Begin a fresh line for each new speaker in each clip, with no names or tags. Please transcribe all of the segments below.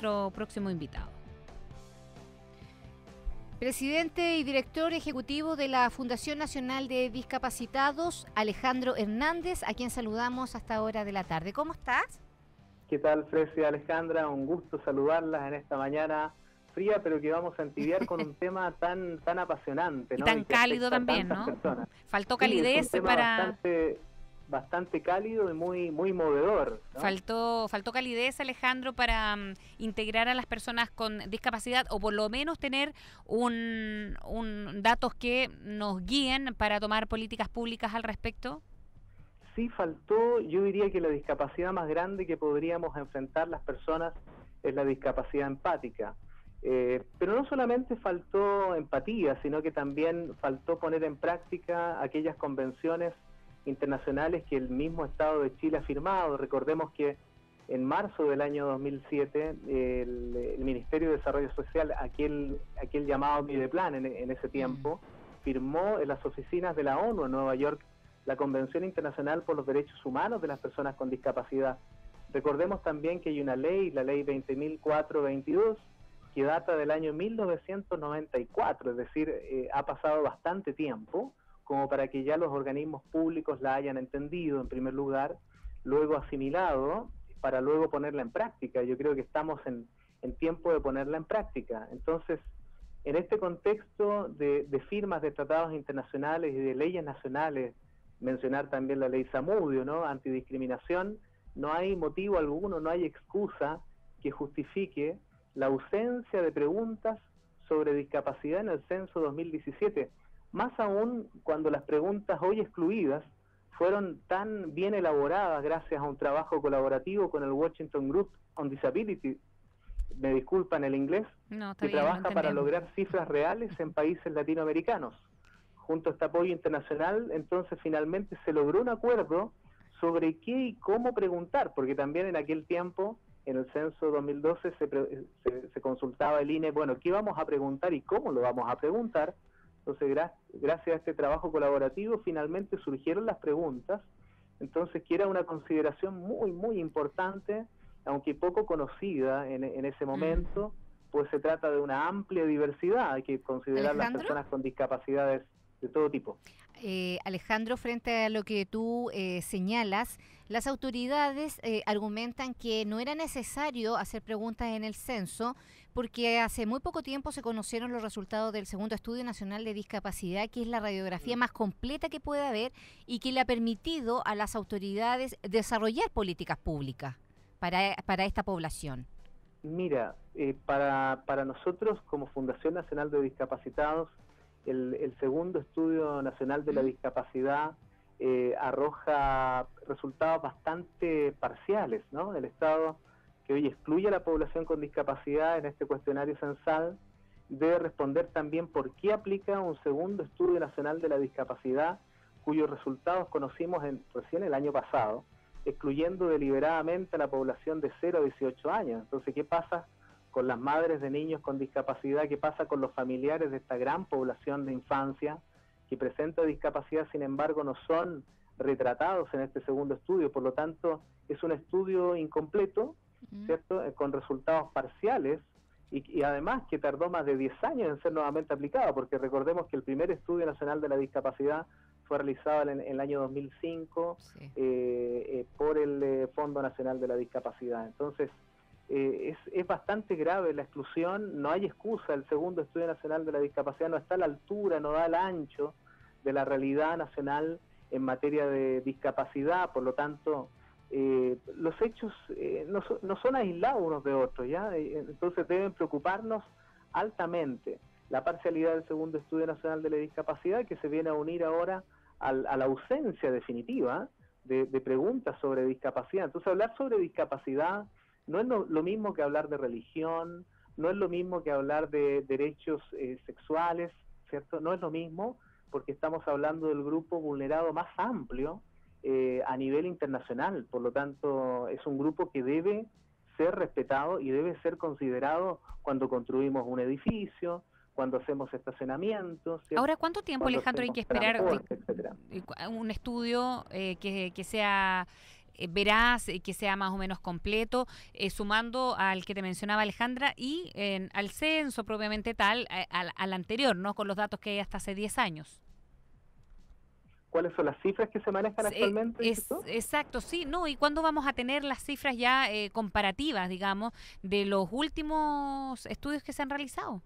nuestro próximo invitado. Presidente y director ejecutivo de la Fundación Nacional de Discapacitados, Alejandro Hernández, a quien saludamos a esta hora de la tarde. ¿Cómo estás?
¿Qué tal, Frecia, Alejandra? Un gusto saludarlas en esta mañana fría, pero que vamos a entibiar con un tema tan apasionante, ¿no?
Y tan cálido también, ¿no?
Personas.
Faltó calidez,
es un tema
para...
bastante cálido y muy movedor, ¿no?
Faltó calidez, Alejandro, para integrar a las personas con discapacidad, o por lo menos tener un datos que nos guíen para tomar políticas públicas al respecto.
Sí, faltó. Yo diría que la discapacidad más grande que podríamos enfrentar las personas es la discapacidad empática. Pero no solamente faltó empatía, sino que también faltó poner en práctica aquellas convenciones internacionales que el mismo Estado de Chile ha firmado. Recordemos que en marzo del año 2007 el Ministerio de Desarrollo Social, aquel llamado Mideplan en ese tiempo, firmó en las oficinas de la ONU en Nueva York la Convención Internacional por los Derechos Humanos de las Personas con Discapacidad. Recordemos también que hay una ley, la Ley 20.422, que data del año 1994, es decir, ha pasado bastante tiempo como para que ya los organismos públicos la hayan entendido en primer lugar, luego asimilado, para luego ponerla en práctica. Yo creo que estamos en tiempo de ponerla en práctica. Entonces, en este contexto de firmas de tratados internacionales y de leyes nacionales, mencionar también la ley Zamudio, ¿no?, antidiscriminación, no hay motivo alguno, no hay excusa que justifique la ausencia de preguntas sobre discapacidad en el censo 2017, más aún cuando las preguntas hoy excluidas fueron tan bien elaboradas gracias a un trabajo colaborativo con el Washington Group on Disability, me disculpan el inglés, que trabaja para lograr cifras reales en países latinoamericanos. Junto a este apoyo internacional, entonces finalmente se logró un acuerdo sobre qué y cómo preguntar, porque también en aquel tiempo, en el censo 2012, se consultaba el INE, bueno, ¿qué vamos a preguntar y cómo lo vamos a preguntar? Entonces, gracias a este trabajo colaborativo, finalmente surgieron las preguntas, entonces que era una consideración muy importante, aunque poco conocida en ese momento, pues se trata de una amplia diversidad, hay que considerar las personas con discapacidades de todo tipo.
Alejandro, frente a lo que tú señalas, las autoridades argumentan que no era necesario hacer preguntas en el censo porque hace muy poco tiempo se conocieron los resultados del segundo Estudio Nacional de Discapacidad, que es la radiografía más completa que puede haber y que le ha permitido a las autoridades desarrollar políticas públicas para esta población.
Mira, para nosotros como Fundación Nacional de Discapacitados, el segundo Estudio Nacional de la Discapacidad arroja resultados bastante parciales, ¿no? El Estado, que hoy excluye a la población con discapacidad en este cuestionario censal, debe responder también por qué aplica un segundo Estudio Nacional de la Discapacidad, cuyos resultados conocimos recién el año pasado, excluyendo deliberadamente a la población de 0 a 18 años. Entonces, ¿qué pasa con las madres de niños con discapacidad? ¿Qué pasa con los familiares de esta gran población de infancia que presenta discapacidad, sin embargo, no son retratados en este segundo estudio? Por lo tanto, es un estudio incompleto, ¿cierto?, con resultados parciales y además que tardó más de 10 años en ser nuevamente aplicado, porque recordemos que el primer Estudio Nacional de la Discapacidad fue realizado en el año 2005 por el Fondo Nacional de la Discapacidad. Entonces, es bastante grave la exclusión, no hay excusa, el segundo Estudio Nacional de la Discapacidad no está a la altura, no da el ancho de la realidad nacional en materia de discapacidad, por lo tanto, los hechos no son aislados unos de otros, ¿ya? Entonces deben preocuparnos altamente la parcialidad del segundo Estudio Nacional de la Discapacidad, que se viene a unir ahora a la ausencia definitiva de preguntas sobre discapacidad. Entonces, hablar sobre discapacidad no es lo mismo que hablar de religión, no es lo mismo que hablar de derechos sexuales, ¿cierto? No es lo mismo, porque estamos hablando del grupo vulnerado más amplio a nivel internacional. Por lo tanto, es un grupo que debe ser respetado y debe ser considerado cuando construimos un edificio, cuando hacemos estacionamientos. ¿Cierto?
Ahora, ¿cuánto tiempo, Alejandro, hay que esperar un estudio que sea
verás que sea más o menos completo, sumando al que te mencionaba Alejandra y al censo propiamente tal, al anterior, ¿no? Con los datos que hay hasta hace 10 años.
¿Cuáles son las cifras que se manejan actualmente?
Exacto, sí, ¿no? ¿Y cuándo vamos a tener las cifras ya comparativas, digamos, de los últimos estudios que se han realizado?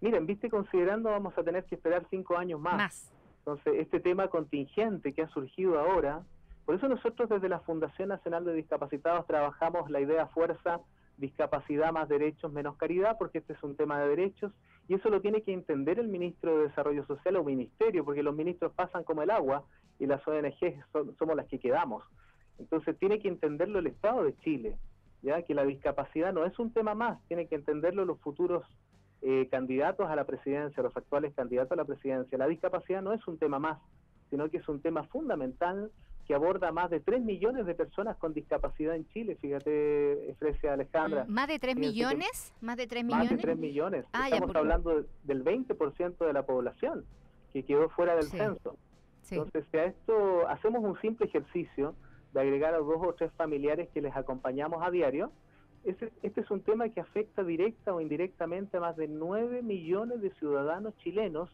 Miren, viste, considerando vamos a tener que esperar 5 años más. Entonces, este tema contingente que ha surgido ahora, por eso nosotros desde la Fundación Nacional de Discapacitados trabajamos la idea fuerza, discapacidad más derechos menos caridad, porque este es un tema de derechos, y eso lo tiene que entender el ministro de Desarrollo Social o ministerio, porque los ministros pasan como el agua y las ONG somos las que quedamos. Entonces tiene que entenderlo el Estado de Chile, ya que la discapacidad no es un tema más, tiene que entenderlo los futuros candidatos a la presidencia, los actuales candidatos a la presidencia. La discapacidad no es un tema más, sino que es un tema fundamental que aborda más de 3 millones de personas con discapacidad en Chile. Fíjate, Frecia, Alejandra.
¿Más de 3 millones? ¿Más de 3 millones?
Más de 3 millones. Estamos hablando del 20% de la población que quedó fuera del censo. Sí. Entonces, si a esto hacemos un simple ejercicio de agregar a 2 o 3 familiares que les acompañamos a diario, este es un tema que afecta directa o indirectamente a más de 9 millones de ciudadanos chilenos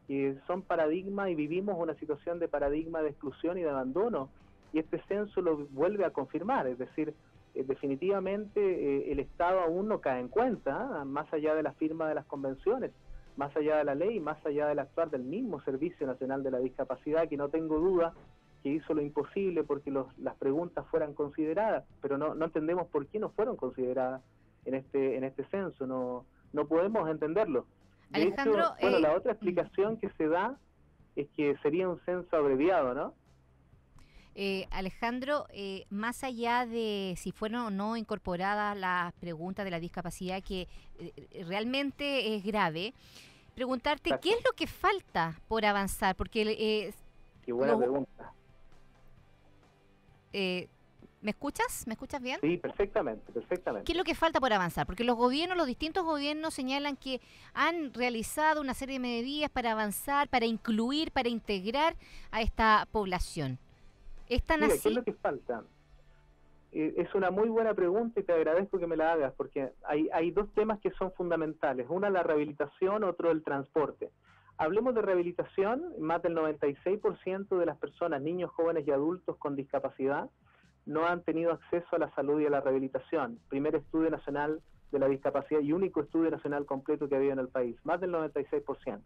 que son paradigma y vivimos una situación de paradigma de exclusión y de abandono, y este censo lo vuelve a confirmar, es decir, definitivamente el Estado aún no cae en cuenta, más allá de la firma de las convenciones, más allá de la ley, más allá del actuar del mismo Servicio Nacional de la Discapacidad, que no tengo duda que hizo lo imposible porque las preguntas fueran consideradas, pero no entendemos por qué no fueron consideradas en este censo, no podemos entenderlo. De
Alejandro,
hecho, bueno, la otra explicación que se da es que sería un censo abreviado, ¿no?
Alejandro, más allá de si fueron o no incorporadas las preguntas de la discapacidad, que realmente es grave, preguntarte qué es lo que falta por avanzar, porque...
qué buena pregunta.
¿Me escuchas? ¿Me escuchas bien?
Sí, perfectamente.
¿Qué es lo que falta por avanzar? Porque los distintos gobiernos señalan que han realizado una serie de medidas para avanzar, para incluir, para integrar a esta población. ¿Están así?
¿Qué es lo que falta? Es una muy buena pregunta y te agradezco que me la hagas, porque hay 2 temas que son fundamentales. Una, la rehabilitación, otro, el transporte. Hablemos de rehabilitación, más del 96% de las personas, niños, jóvenes y adultos con discapacidad, no han tenido acceso a la salud y a la rehabilitación. Primer estudio nacional de la discapacidad y único estudio nacional completo que ha habido en el país, más del 96%.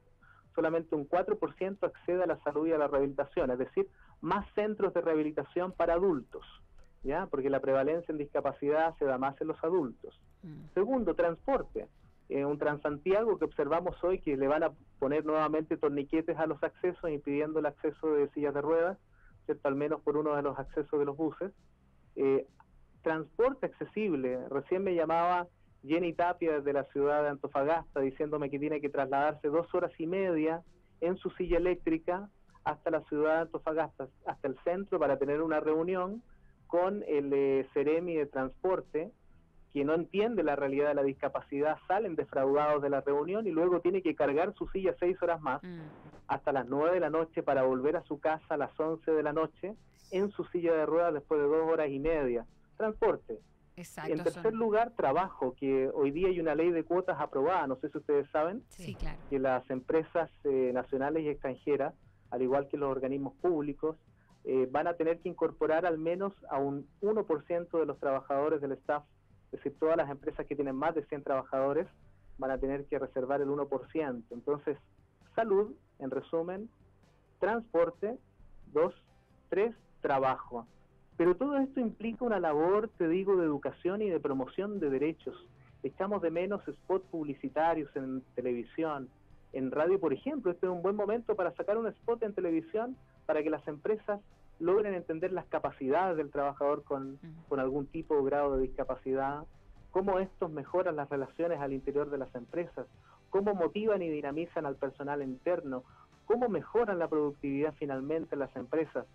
Solamente un 4% accede a la salud y a la rehabilitación, es decir, más centros de rehabilitación para adultos, ¿ya? Porque la prevalencia en discapacidad se da más en los adultos. Segundo, transporte. Un Transantiago que observamos hoy que le van a poner nuevamente torniquetes a los accesos, impidiendo el acceso de sillas de ruedas, ¿cierto? Al menos por uno de los accesos de los buses. Transporte accesible. Recién me llamaba Jenny Tapia de la ciudad de Antofagasta diciéndome que tiene que trasladarse 2 horas y media en su silla eléctrica hasta la ciudad de Antofagasta, hasta el centro, para tener una reunión con el Ceremi de Transporte, que no entiende la realidad de la discapacidad, salen defraudados de la reunión y luego tiene que cargar su silla 6 horas más hasta las 9 de la noche para volver a su casa a las 11 de la noche en su silla de ruedas después de 2 horas y media. Transporte.
Exacto,
en tercer lugar, trabajo, que hoy día hay una ley de cuotas aprobada, no sé si ustedes saben,
sí, claro,
que las empresas nacionales y extranjeras, al igual que los organismos públicos, van a tener que incorporar al menos a un 1% de los trabajadores del staff. Es decir, todas las empresas que tienen más de 100 trabajadores van a tener que reservar el 1%. Entonces, salud, en resumen, transporte, 2, 3, trabajo. Pero todo esto implica una labor, te digo, de educación y de promoción de derechos. Echamos de menos spots publicitarios en televisión, en radio, por ejemplo. Este es un buen momento para sacar un spot en televisión para que las empresas logren entender las capacidades del trabajador con algún tipo o grado de discapacidad, cómo estos mejoran las relaciones al interior de las empresas, cómo motivan y dinamizan al personal interno, cómo mejoran la productividad finalmente en las empresas.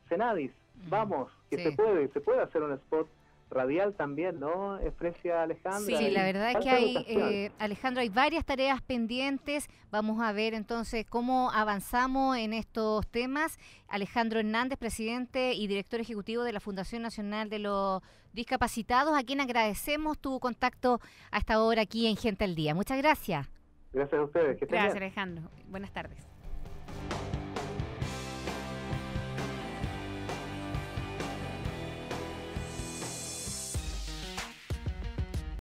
Cenadis, vamos, que se puede hacer un spot radial también, ¿no? Frecia Alejandra.
Sí, la verdad es que
falta
hay,
educación.
Alejandro, hay varias tareas pendientes. Vamos a ver entonces cómo avanzamos en estos temas. Alejandro Hernández, presidente y director ejecutivo de la Fundación Nacional de los Discapacitados, a quien agradecemos tu contacto a esta hora aquí en Gente al Día. Muchas gracias.
Gracias a ustedes. Que estén
Gracias,
bien.
Alejandro. Buenas tardes.